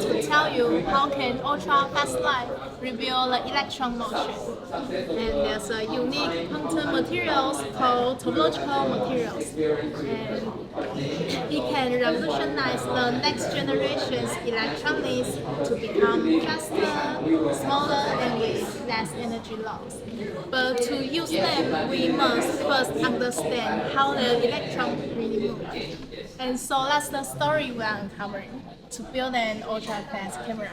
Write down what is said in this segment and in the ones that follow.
to tell you how can ultra-fast light reveal the electron motion. And there's a unique quantum materials called topological materials. And it can revolutionize the next generation's electronics to become faster, smaller, and with less energy loss. But to use them, we must first understand how the electron really move. And so that's the story we are uncovering to build an ultra-fast camera.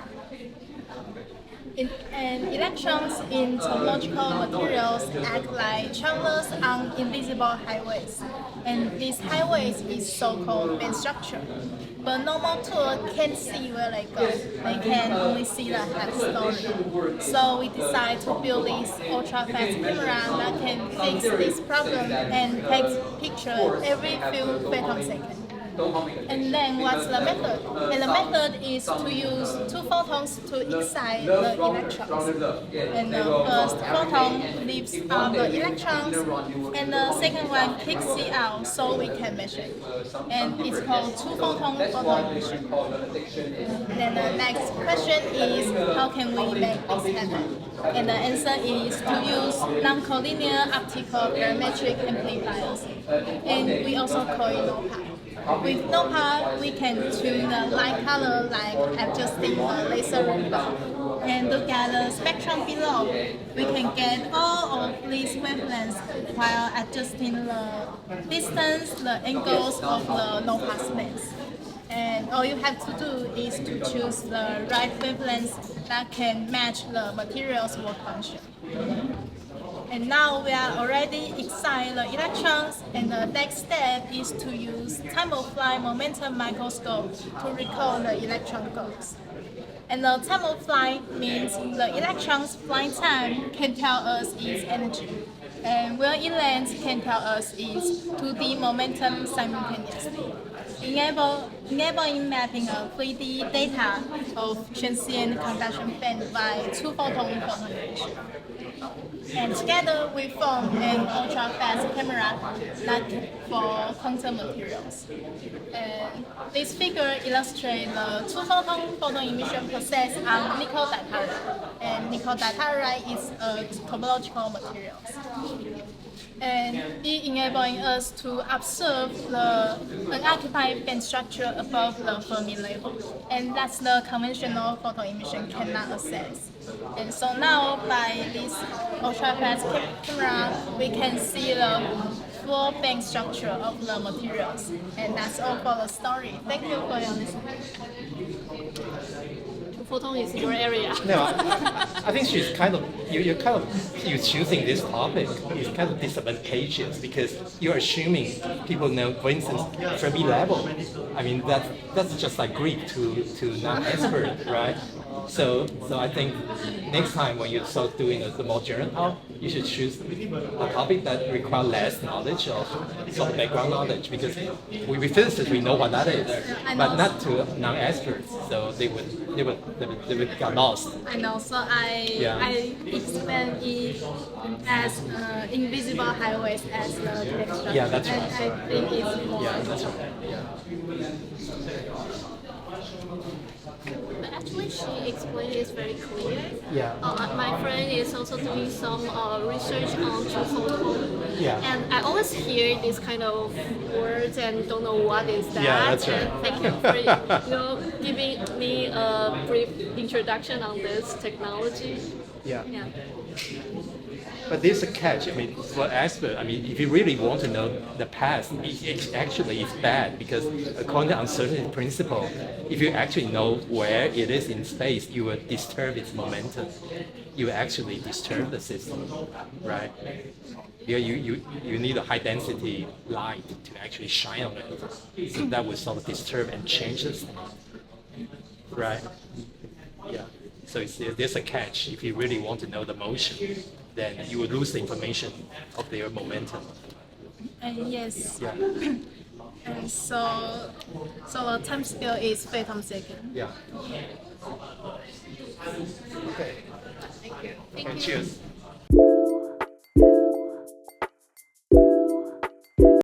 And electrons in topological materials act like travelers on invisible highways. And these highways is so-called band structure. But normal tool can't see where they go. They can only see the head story. So we decided to build this ultra-fast camera that can fix this problem and take pictures every few femtoseconds. And then what's the method? And the method is to use two photons to excite the electrons. And the first photon lifts up the electrons, and the second one kicks it out so we can measure it. And it's called two-photon photon emission. Then the next question is, how can we make this happen? And the answer is to use non-collinear optical parametric amplifiers. And we also call it no-path. With no-path, we can tune the light color like adjusting the laser rainbow. And look at the spectrum below. We can get all of these wavelengths while adjusting the distance, the angles of the no-path bands. And all you have to do is to choose the right wavelengths that can match the material's work function. And now we are already excited the electrons, and the next step is to use time-of-flight momentum microscope to record the electron goals. And the time-of-flight means the electron's flying time can tell us its energy, and where it lands can tell us its 2D momentum simultaneously, enabling mapping of 3D data of transient conduction band by two-photon photon emission. And together we form an ultra-fast camera for quantum materials. And this figure illustrates the two-photon photon emission process on nickel ditarite. And nickel ditarite is a topological material. And it enabling us to observe the unoccupied band structure above the Fermi level. And that's the conventional photon emission cannot access. And so now by this ultra-fast camera, we can see the full band structure of the materials. And that's all for the story. Thank you for your listening. Photon is your area. No, I think she's kind of you choosing this topic is kind of disadvantageous because you're assuming people know, for instance, Fermi level. I mean that's just like Greek to non-expert, right? So I think next time when you start doing the more general talk, you should choose a topic that requires less knowledge of sort of background knowledge because we physicists we know what that is, but not to non-experts. So they would get lost. And also I explain it as invisible highways as the texture. Yeah, that's right. And I think it's more. Yeah, that's right. Yeah. But actually, she explained it very clear. Yeah. My friend is also doing some research on two-photon. Yeah. And I always hear this kind of words and don't know what is that. Yeah, that's right. And thank you for giving me a brief introduction on this technology. Yeah. Yeah. But there's a catch. I mean, for expert, I mean, if you really want to know the past, it actually is bad because according to uncertainty principle, if you actually know where it is in space, you will disturb its momentum. You will actually disturb the system, right? You need a high density light to actually shine on it, so that will sort of disturb and change the state, right? Yeah. So there's a catch. If you really want to know the motion, then you will lose the information of their momentum. Yes. Yeah. And so the time scale is femtosecond. Yeah. Okay. Thank you. Okay, cheers.